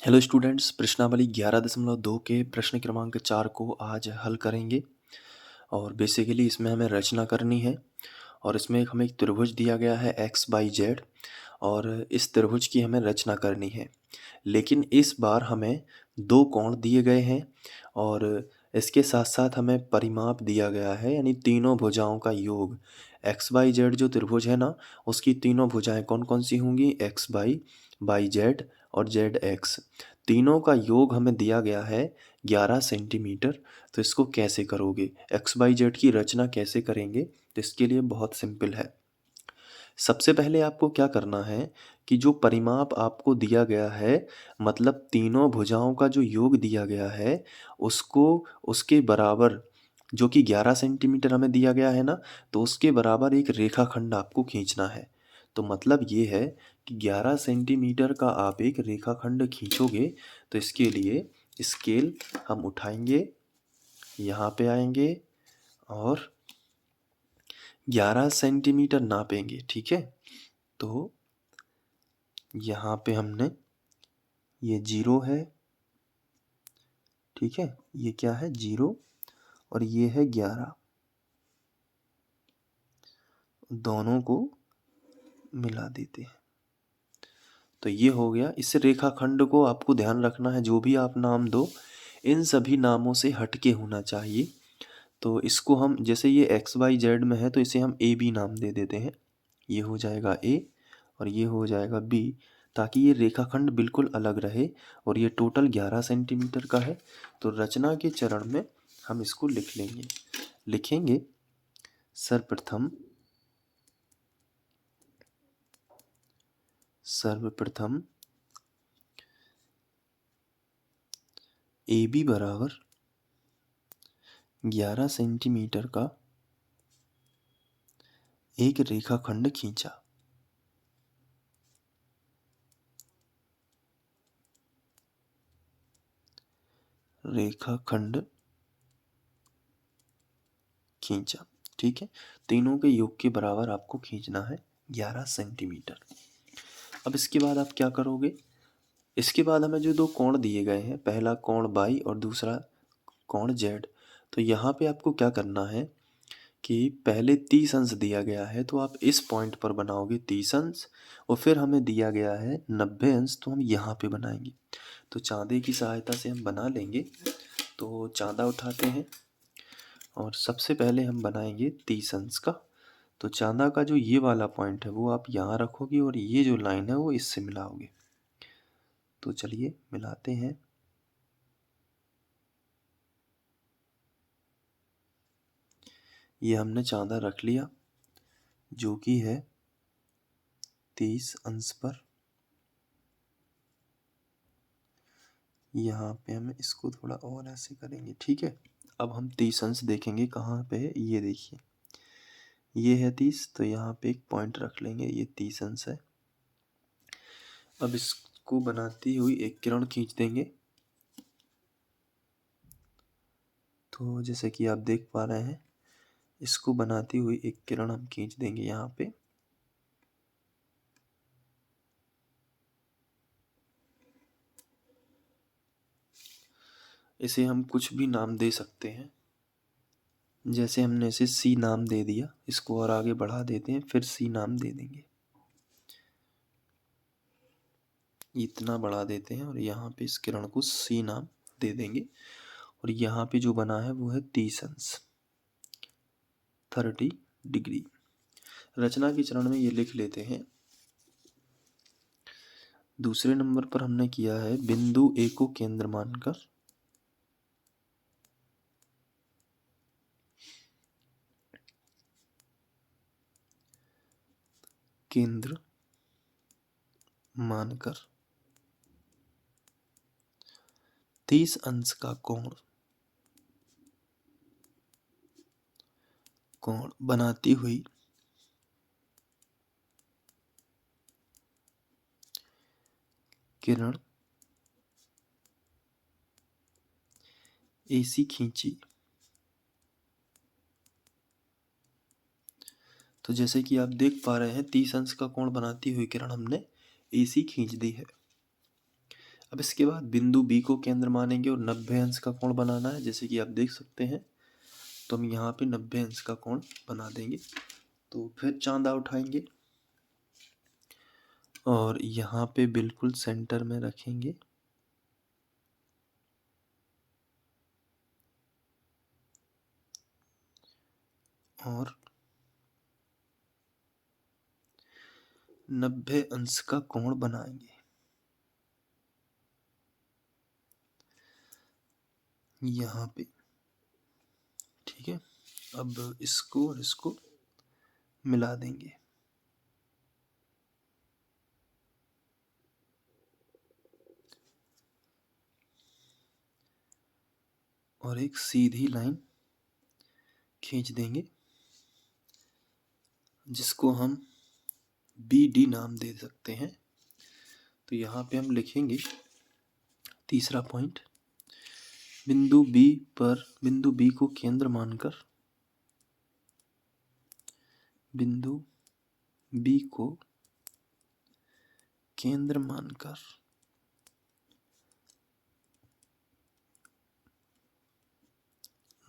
Hello students, प्रश्नावली 11.2 के प्रश्न क्रमांक 4 को आज हल करेंगे। और बेसिकली इसमें हमें रचना करनी है। और इसमें हमें एक त्रिभुज दिया गया है एक्स बाई जेड, और इस त्रिभुज की हमें रचना करनी है। लेकिन इस बार हमें दो कोण दिए गए हैं और इसके साथ साथ हमें परिमाप दिया गया है, यानी तीनों भुजाओं का योग। एक्स बाई जेड जो त्रिभुज है ना, उसकी तीनों भुजाएं कौन कौन सी होंगी? एक्स बाई जेड और जेड एक्स, तीनों का योग हमें दिया गया है 11 सेंटीमीटर। तो इसको कैसे करोगे? एक्स बाई जेड की रचना कैसे करेंगे? तो इसके लिए बहुत सिंपल है। सबसे पहले आपको क्या करना है कि जो परिमाप आपको दिया गया है, मतलब तीनों भुजाओं का जो योग दिया गया है, उसको उसके बराबर, जो कि 11 सेंटीमीटर हमें दिया गया है ना, तो उसके बराबर एक रेखाखंड आपको खींचना है। तो मतलब ये है कि 11 सेंटीमीटर का आप एक रेखाखंड खींचोगे। तो इसके लिए स्केल हम उठाएंगे, यहाँ पे आएंगे और 11 सेंटीमीटर नापेंगे। ठीक है, तो यहाँ पे हमने, ये 0 है, ठीक है, ये क्या है? 0, और ये है 11, दोनों को मिला देते हैं। तो ये हो गया। इस रेखाखंड को आपको ध्यान रखना है, जो भी आप नाम दो इन सभी नामों से हटके होना चाहिए। तो इसको हम, जैसे ये एक्स वाई जेड में है, तो इसे हम ए बी नाम दे देते हैं। ये हो जाएगा ए और ये हो जाएगा बी, ताकि ये रेखाखंड बिल्कुल अलग रहे। और ये टोटल 11 सेंटीमीटर का है। तो रचना के चरण में हम इसको लिखेंगे सर्वप्रथम ए बी बराबर 11 सेंटीमीटर का एक रेखाखंड खींचा। रेखाखंड खींचा, ठीक है। तीनों के योग के बराबर आपको खींचना है 11 सेंटीमीटर। अब इसके बाद आप क्या करोगे? इसके बाद हमें जो दो कोण दिए गए हैं, पहला कोण बाई और दूसरा कोण जेड, तो यहाँ पे आपको क्या करना है कि पहले 30 अंश दिया गया है, तो आप इस पॉइंट पर बनाओगे 30 अंश, और फिर हमें दिया गया है 90 अंश, तो हम यहाँ पे बनाएंगे। तो चांदे की सहायता से हम बना लेंगे। तो चांदा उठाते हैं और सबसे पहले हम बनाएंगे 30 अंश का। तो चांदा का जो ये वाला पॉइंट है वो आप यहाँ रखोगे और ये जो लाइन है वो इससे मिलाओगे। तो चलिए मिलाते हैं। ये हमने चांदा रख लिया, जो कि है 30 अंश पर। यहाँ पे हम इसको थोड़ा और ऐसे करेंगे, ठीक है। अब हम 30 अंश देखेंगे कहाँ पे है, ये देखिए, ये है 30, तो यहाँ पे एक पॉइंट रख लेंगे, ये 30 अंश है। अब इसको बनाती हुई एक किरण खींच देंगे। तो जैसे कि आप देख पा रहे हैं, इसको बनाती हुई एक किरण हम खींच देंगे यहाँ पे। इसे हम कुछ भी नाम दे सकते हैं, जैसे हमने इसे सी नाम दे दिया। इसको और आगे बढ़ा देते हैं, फिर सी नाम दे देंगे, इतना बढ़ा देते हैं और यहाँ पे इस किरण को सी नाम दे देंगे। और यहाँ पे जो बना है वो है 30 अंश, 30 डिग्री। रचना के चरण में ये लिख लेते हैं। दूसरे नंबर पर हमने किया है बिंदु ए को केंद्र मानकर केंद्र मानकर 30 अंश का कोण बनाती हुई किरण एसी खींची। तो जैसे कि आप देख पा रहे हैं, 30 अंश का कोण बनाती हुई किरण हमने एसी खींच दी है। अब इसके बाद बिंदु बी को केंद्र मानेंगे और 90 अंश का कोण बनाना है, जैसे कि आप देख सकते हैं। तो हम यहाँ पे 90 अंश का कोण बना देंगे। तो फिर चांदा उठाएंगे और यहाँ पे बिल्कुल सेंटर में रखेंगे और 90 अंश का कोण बनाएंगे। यहाँ पे ठीक है। अब इसको और इसको मिला देंगे। और एक सीधी लाइन खींच देंगे, जिसको हम BD नाम दे सकते हैं। तो यहाँ पे हम लिखेंगे तीसरा पॉइंट, बिंदु B को केंद्र मानकर, बिंदु B को केंद्र मानकर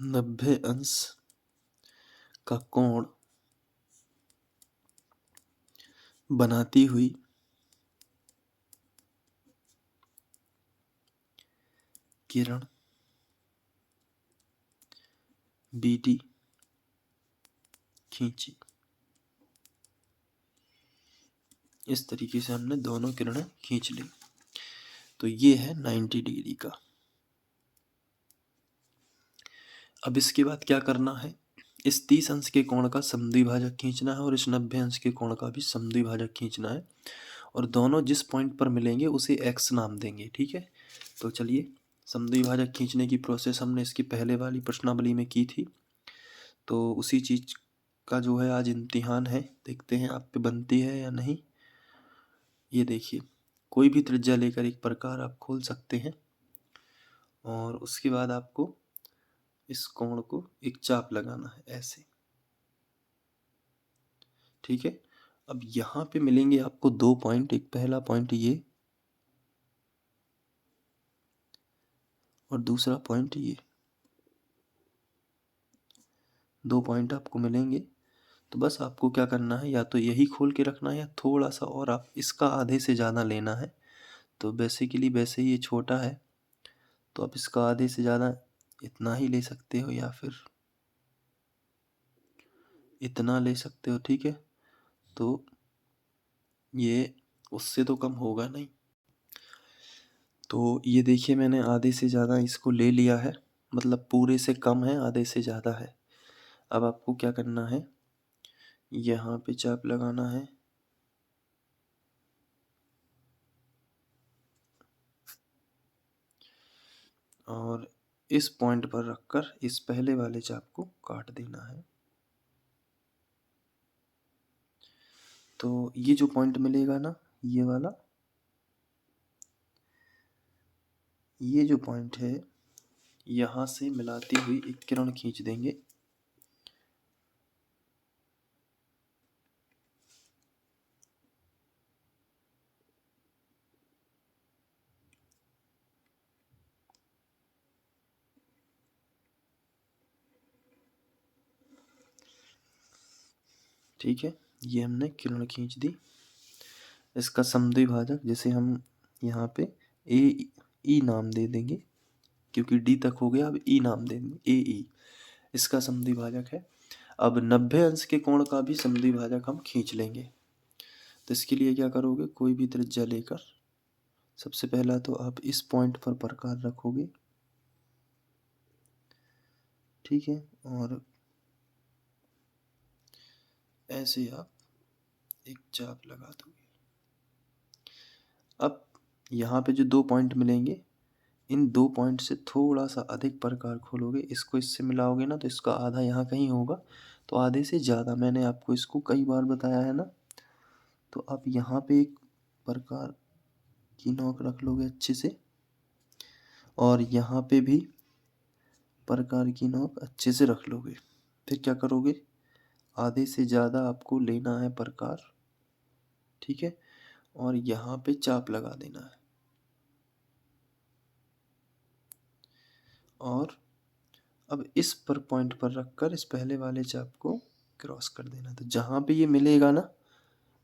90 अंश का कोण बनाती हुई किरण BD खींची। इस तरीके से हमने दोनों किरणें खींच ली। तो ये है 90 डिग्री का। अब इसके बाद क्या करना है, इस 30 अंश के कोण का समद्विभाजक खींचना है और इस 90 अंश के कोण का भी समद्विभाजक खींचना है। और दोनों जिस पॉइंट पर मिलेंगे उसे x नाम देंगे। ठीक है। तो चलिए, समद्विभाजक खींचने की प्रोसेस हमने इसकी पहले वाली प्रश्नावली में की थी, तो उसी चीज का जो है आज इम्तिहान है। देखते हैं आप पे बनती है या नहीं। ये देखिए, कोई भी त्रिज्या लेकर एक प्रकार आप खोल सकते हैं और उसके बाद आपको इस कोण को एक चाप लगाना है ऐसे। ठीक है। अब यहाँ पे मिलेंगे आपको 2 पॉइंट। एक पहला पॉइंट ये और दूसरा पॉइंट ये। 2 पॉइंट आपको मिलेंगे। तो बस आपको क्या करना है, या तो यही खोल के रखना है या थोड़ा सा और आप इसका आधे से ज़्यादा लेना है। तो बेसिकली वैसे ही ये छोटा है, तो आप इसका आधे से ज़्यादा इतना ही ले सकते हो या फिर इतना ले सकते हो। ठीक है। तो ये उससे तो कम होगा नहीं। तो ये देखिए, मैंने आधे से ज़्यादा इसको ले लिया है, मतलब पूरे से कम है, आधे से ज़्यादा है। अब आपको क्या करना है, यहाँ पे चाप लगाना है और इस पॉइंट पर रखकर इस पहले वाले चाप को काट देना है। तो ये जो पॉइंट मिलेगा ना, ये वाला, ये जो पॉइंट है, यहाँ से मिलाती हुई एक किरण खींच देंगे। ठीक है। ये हमने किरण खींच दी। इसका समद्विभाजक, जैसे हम यहाँ पे ए नाम दे देंगे, क्योंकि डी तक हो गया। अब ई नाम दे देंगे, ए इसका समद्विभाजक है। अब 90 अंश के कोण का भी समद्विभाजक हम खींच लेंगे। तो इसके लिए क्या करोगे, कोई भी त्रिज्या लेकर सबसे पहला तो आप इस पॉइंट पर प्रकार रखोगे। ठीक है। और ऐसे आप एक चाप लगा दोगे। अब यहाँ पे जो 2 पॉइंट मिलेंगे, इन 2 पॉइंट से थोड़ा सा अधिक प्रकार खोलोगे, इसको इससे मिलाओगे ना, तो इसका आधा यहाँ कहीं होगा, तो आधे से ज़्यादा। मैंने आपको इसको कई बार बताया है ना। तो आप यहाँ पे एक प्रकार की नोक रख लोगे अच्छे से, और यहाँ पे भी प्रकार की नोक अच्छे से रख लोगे। फिर क्या करोगे, आधे से ज़्यादा आपको लेना है प्रकार। ठीक है। और यहाँ पे चाप लगा देना है। और अब इस पर पॉइंट पर रखकर इस पहले वाले चाप को क्रॉस कर देना। तो जहाँ पे ये मिलेगा ना,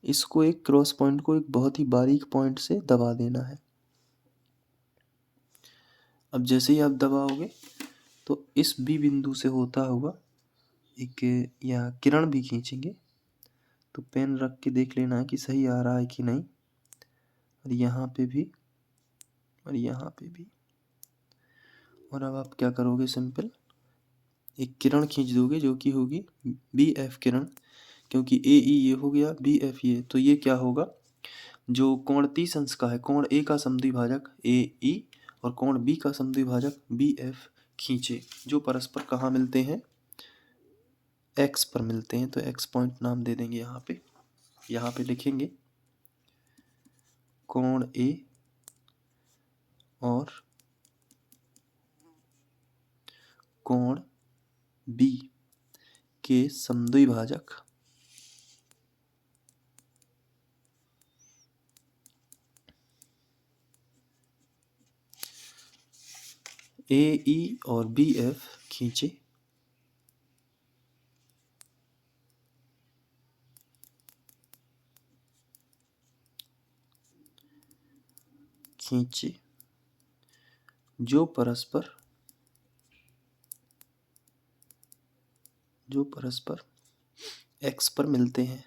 इसको एक क्रॉस पॉइंट को एक बहुत ही बारीक पॉइंट से दबा देना है। अब जैसे ही आप दबाओगे तो इस बी बिंदु से होता हुआ एक यहाँ किरण भी खींचेंगे। तो पेन रख के देख लेना है कि सही आ रहा है कि नहीं, और यहाँ पे भी और यहाँ पे भी। और अब आप क्या करोगे, सिंपल एक किरण खींच दोगे जो कि होगी बी एफ किरण, क्योंकि ए ई ये हो गया, बी एफ ये, तो ये क्या होगा, जो कोण 30 अंश का है, कोण ए का समद्विभाजक ए ई और कोण बी का समद्विभाजक बी एफ खींचे, जो परस्पर कहाँ मिलते हैं, एक्स पर मिलते हैं। तो एक्स पॉइंट नाम दे देंगे यहाँ पे लिखेंगे कोण ए और कोण बी के समद्विभाजक ए ई और बी एफ खींचे। जो परस्पर एक्स पर मिलते हैं।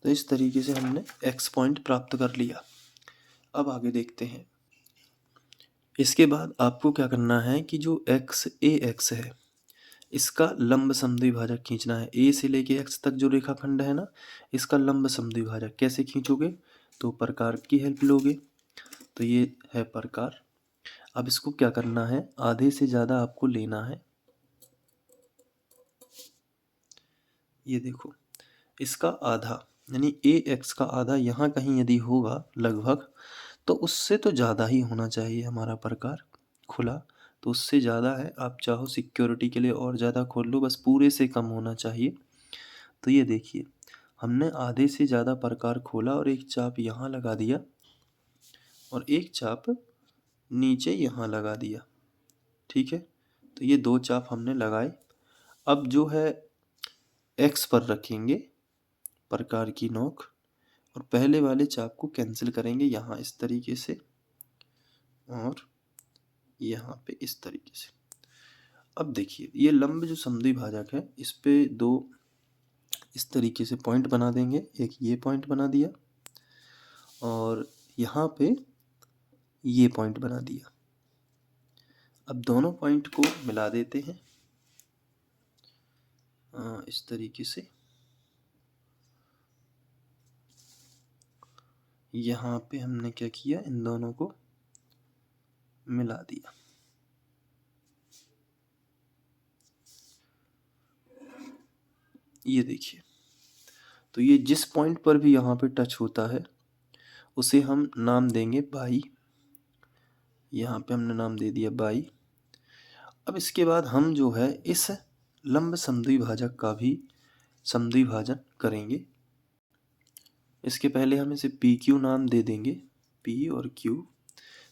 तो इस तरीके से हमने एक्स पॉइंट प्राप्त कर लिया। अब आगे देखते हैं। इसके बाद आपको क्या करना है कि जो एक्स ए एक्स है, इसका लंब समद्विभाजक खींचना है। ए से लेके एक्स तक जो रेखाखंड है ना, इसका लंब समद्विभाजक कैसे खींचोगे, तो प्रकार की हेल्प लोगे। तो ये है प्रकार। अब इसको क्या करना है, आधे से ज़्यादा आपको लेना है। ये देखो, इसका आधा यानी ए एक्स का आधा यहाँ कहीं यदि होगा लगभग, तो उससे तो ज़्यादा ही होना चाहिए हमारा प्रकार खुला। तो उससे ज़्यादा है, आप चाहो सिक्योरिटी के लिए और ज़्यादा खोल लो, बस पूरे से कम होना चाहिए। तो ये देखिए, हमने आधे से ज़्यादा प्रकार खोला और एक चाप यहाँ लगा दिया और एक चाप नीचे यहाँ लगा दिया। ठीक है, तो ये दो चाप हमने लगाए। अब जो है एक्स पर रखेंगे प्रकार की नोक और पहले वाले चाप को कैंसिल करेंगे यहाँ इस तरीके से और यहाँ पे इस तरीके से। अब देखिए, ये लंब जो समद्विभाजक है, इस पे दो इस तरीके से पॉइंट बना देंगे। एक ये पॉइंट बना दिया और यहाँ पे ये पॉइंट बना दिया। अब दोनों पॉइंट को मिला देते हैं इस तरीके से। यहाँ पे हमने क्या किया, इन दोनों को मिला दिया। ये देखिए, तो ये जिस पॉइंट पर भी यहाँ पे टच होता है उसे हम नाम देंगे बाई। यहाँ पे हमने नाम दे दिया बाई। अब इसके बाद हम जो है इस लंब समद्विभाजक का भी समद्विभाजन करेंगे। इसके पहले हम इसे पी क्यू नाम दे देंगे, पी और क्यू।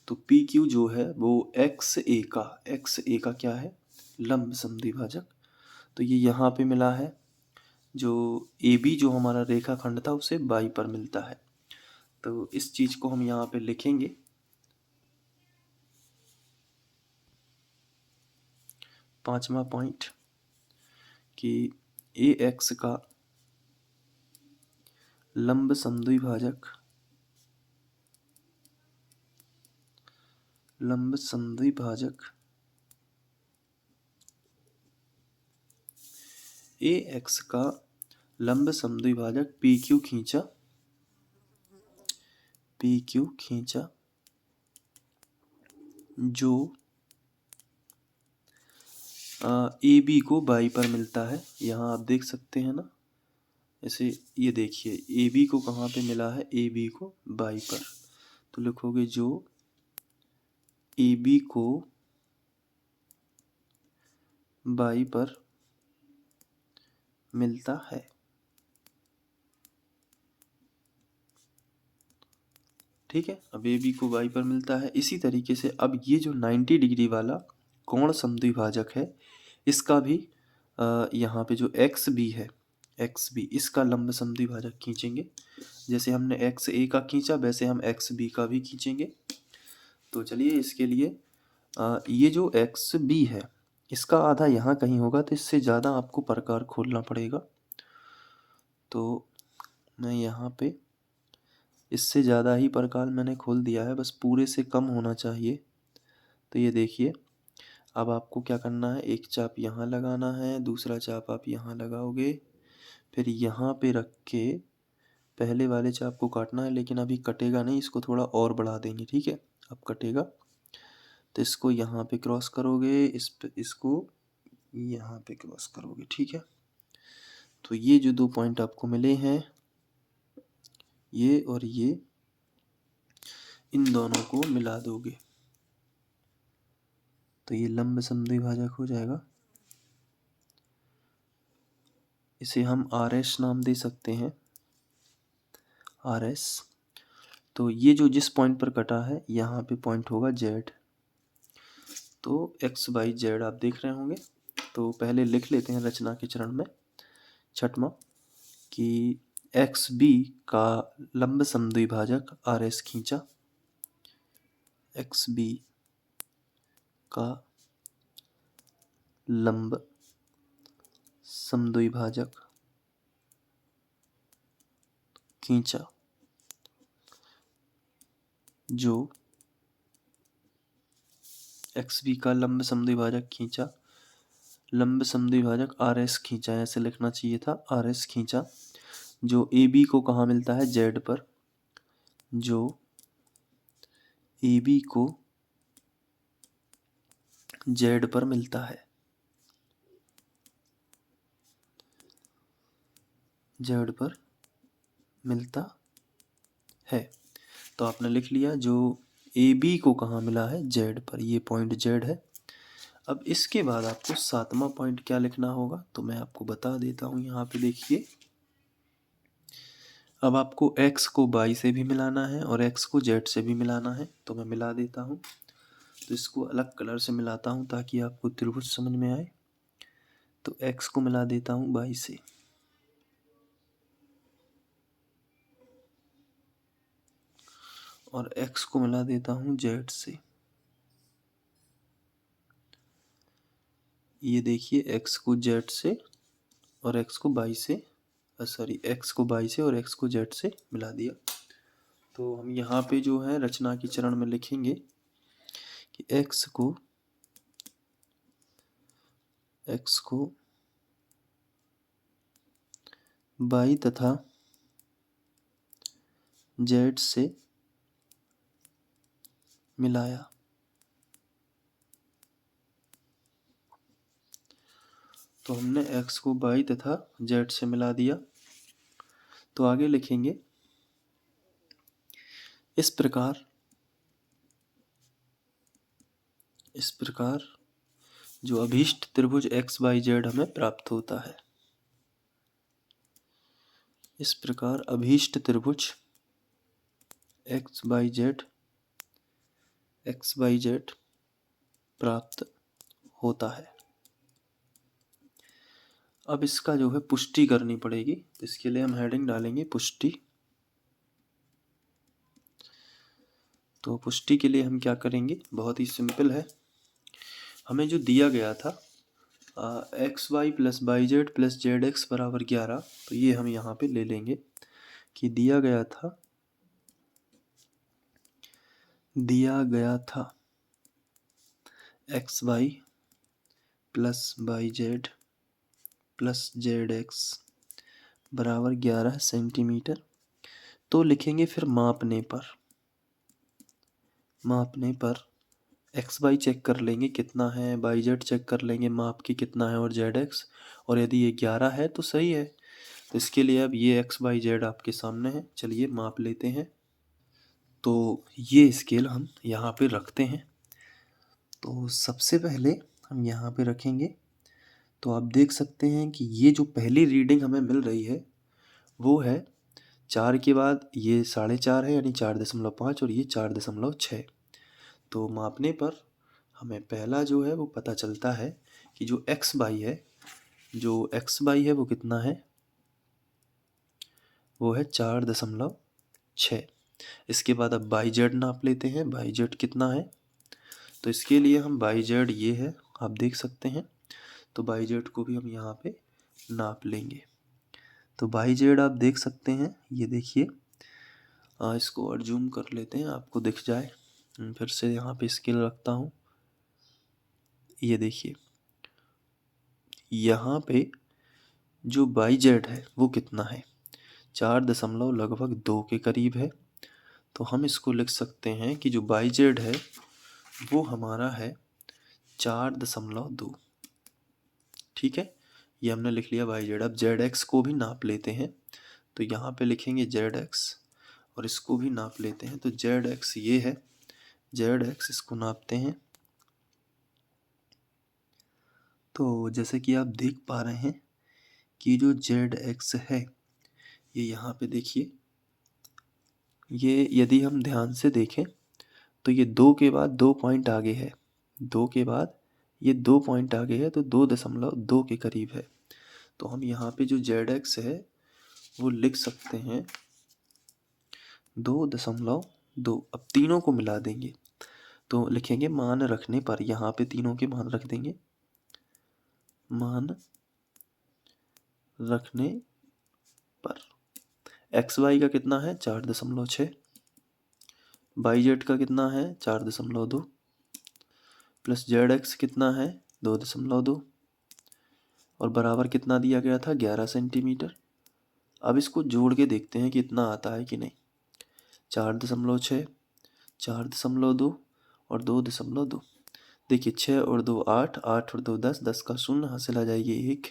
तो पी क्यू जो है वो एक्स ए का क्या है, लंब समद्विभाजक। तो ये यहाँ पे मिला है, जो ए बी जो हमारा रेखाखंड था उसे बाई पर मिलता है। तो इस चीज़ को हम यहाँ पे लिखेंगे। पांचवा पॉइंट कि ए एक्स का लंब समद्विभाजक ए एक्स का लंब समद्विभाजक पी क्यू खींचा जो ए बी को बाई पर मिलता है। यहाँ आप देख सकते हैं ना, ऐसे ये देखिए ए बी को कहाँ पे मिला है, ए बी को बाई पर। तो लिखोगे जो ए बी को बाई पर मिलता है। ठीक है। अब ए बी को वाई पर मिलता है। इसी तरीके से अब ये जो 90 डिग्री वाला कोण समद्विभाजक है, इसका भी यहाँ पे जो एक्स बी है, एक्स बी, इसका लंब समद्विभाजक खींचेंगे। जैसे हमने एक्स ए का खींचा वैसे हम एक्स बी का भी खींचेंगे। तो चलिए इसके लिए ये जो एक्स बी है इसका आधा यहाँ कहीं होगा, तो इससे ज़्यादा आपको प्रकार खोलना पड़ेगा। तो मैं यहाँ पे इससे ज़्यादा ही प्रकार मैंने खोल दिया है, बस पूरे से कम होना चाहिए। तो ये देखिए, अब आपको क्या करना है, एक चाप यहाँ लगाना है, दूसरा चाप आप यहाँ लगाओगे, फिर यहाँ पे रख के पहले वाले चाप को काटना है, लेकिन अभी कटेगा नहीं, इसको थोड़ा और बढ़ा देंगे, ठीक है। अब कटेगा तो इसको यहाँ पे क्रॉस करोगे, इसको यहाँ पे क्रॉस करोगे, ठीक है। तो ये जो 2 पॉइंट आपको मिले हैं, ये और ये, इन दोनों को मिला दोगे तो ये लंब समद्विभाजक हो जाएगा। इसे हम आर एस नाम दे सकते हैं, आर एस। तो ये जो जिस पॉइंट पर कटा है यहाँ पे पॉइंट होगा जेड। तो एक्स वाई जेड आप देख रहे होंगे। तो पहले लिख लेते हैं रचना के चरण में, छठवां, कि एक्स बी का लंब समद्विभाजक आर एस खींचा, एक्स बी का लंब समद्विभाजक खींचा, जो एक्स बी का लंब समद्विभाजक खींचा, लंब समद्विभाजक आर एस खींचा, ऐसे लिखना चाहिए था, आर एस खींचा, जो ए बी को कहाँ मिलता है, जेड पर, जो ए बी को जेड पर मिलता है, जेड पर मिलता है। तो आपने लिख लिया जो ए बी को कहाँ मिला है, जेड पर, ये पॉइंट जेड है। अब इसके बाद आपको 7वां पॉइंट क्या लिखना होगा, तो मैं आपको बता देता हूँ। यहाँ पे देखिए, अब आपको x को y से भी मिलाना है और x को z से भी मिलाना है। तो मैं मिला देता हूँ। तो इसको अलग कलर से मिलाता हूँ ताकि आपको त्रिभुज समझ में आए। तो x को मिला देता हूँ y से, और x को मिला देता हूँ z से। ये देखिए, x को z से और x को y से, x को y से और x को z से मिला दिया। तो हम यहाँ पे जो है रचना के चरण में लिखेंगे कि x को y तथा z से मिलाया। तो हमने x को y तथा z से मिला दिया। तो आगे लिखेंगे, इस प्रकार जो अभीष्ट त्रिभुज एक्स वाई जेड हमें प्राप्त होता है। इस प्रकार अभीष्ट त्रिभुज एक्स वाई जेड प्राप्त होता है। अब इसका जो है पुष्टि करनी पड़ेगी। तो इसके लिए हम हेडिंग डालेंगे पुष्टि। तो पुष्टि के लिए हम क्या करेंगे, बहुत ही सिंपल है। हमें जो दिया गया था X Y plus Y Z plus Z X बराबर 11, तो ये हम यहाँ पे ले लेंगे कि दिया गया था X Y plus Y Z plus Z X बराबर 11 सेंटीमीटर। तो लिखेंगे फिर मापने पर एक्स वाई चेक कर लेंगे कितना है, वाई जेड चेक कर लेंगे माप की कितना है, और जेड एक्स, और यदि ये 11 है तो सही है। तो इसके लिए अब ये एक्स वाई जेड आपके सामने है, चलिए माप लेते हैं। तो ये स्केल हम यहाँ पे रखते हैं। तो सबसे पहले हम यहाँ पे रखेंगे। तो आप देख सकते हैं कि ये जो पहली रीडिंग हमें मिल रही है वो है 4 के बाद ये 4.5 है यानी 4.5 और ये 4.6। तो मापने पर हमें पहला जो है वो पता चलता है कि जो एक्स बाई है वो कितना है, वो है 4.6। इसके बाद अब बाई जेड नाप लेते हैं, बाई जेड कितना है। तो इसके लिए हम बाई जेड ये है, आप देख सकते हैं। तो बाई जेड को भी हम यहाँ पे नाप लेंगे। तो बाई जेड आप देख सकते हैं, ये देखिए। इसको और जूम कर लेते हैं, आपको दिख जाए। फिर से यहाँ पे स्केल रखता हूँ। ये देखिए, यहाँ पे जो बाई जेड है वो कितना है, 4.2 के करीब है। तो हम इसको लिख सकते हैं कि जो बाई जेड है वो हमारा है 4.2। ठीक है, ये हमने लिख लिया बाई जेड। अब जेड एक्स को भी नाप लेते हैं। तो यहाँ पे लिखेंगे जेड एक्स और इसको भी नाप लेते हैं। तो जेड एक्स ये है, जेड एक्स इसको नापते हैं। तो जैसे कि आप देख पा रहे हैं कि जो जेड एक्स है ये यहाँ पे देखिए, ये यदि हम ध्यान से देखें तो ये 2 के बाद 2 पॉइंट आगे है, 2 के बाद ये 2 पॉइंट आगे है, तो 2.2 के करीब है। तो हम यहाँ पे जो जेड एक्स है वो लिख सकते हैं 2.2। अब तीनों को मिला देंगे तो लिखेंगे मान रखने पर, यहाँ पे तीनों के मान रख देंगे। मान रखने पर एक्स वाई का कितना है 4.6, बाई जेड का कितना है 4.2, प्लस जेड एक्स कितना है 2.2 और बराबर कितना दिया गया था 11 सेंटीमीटर। अब इसको जोड़ के देखते हैं कि इतना आता है कि नहीं। 4.6, 4.2 और 2.2। देखिए 6 और 2 8, 8 और 2 10, 10 का शून्य हासिल आ जाएगी 1,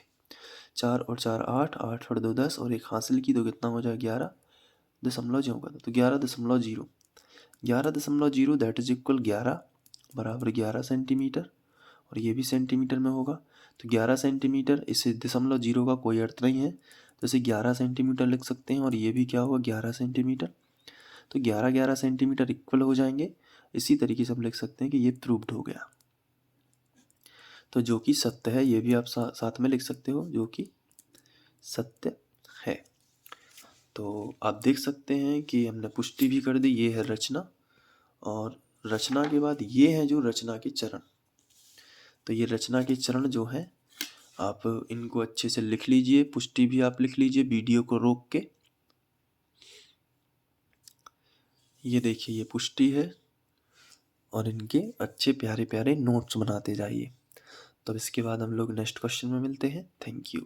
4 और 4 8, 8 और 2 10 और 1 हासिल की तो कितना हो जाएगा 11.0 तो 11.0, 11.0 दैट इज इक्वल 11 बराबर 11 सेंटीमीटर और ये भी सेंटीमीटर में होगा। तो 11 सेंटीमीटर, इस 0.0 का कोई अर्थ नहीं है, तो इसे 11 सेंटीमीटर लिख सकते हैं और ये भी क्या होगा 11 सेंटीमीटर। तो 11 सेंटीमीटर इक्वल हो जाएंगे। इसी तरीके से हम लिख सकते हैं कि ये प्रूव्ड हो गया। तो जो कि सत्य है, ये भी आप साथ में लिख सकते हो, जो कि सत्य है। तो आप देख सकते हैं कि हमने पुष्टि भी कर दी। ये है रचना, और रचना के बाद ये है जो रचना के चरण। तो ये रचना के चरण जो हैं, आप इनको अच्छे से लिख लीजिए, पुष्टि भी आप लिख लीजिए वीडियो को रोक के। ये देखिए, ये पुष्टि है और इनके अच्छे प्यारे प्यारे नोट्स बनाते जाइए। तो इसके बाद हम लोग नेक्स्ट क्वेश्चन में मिलते हैं। Thank you.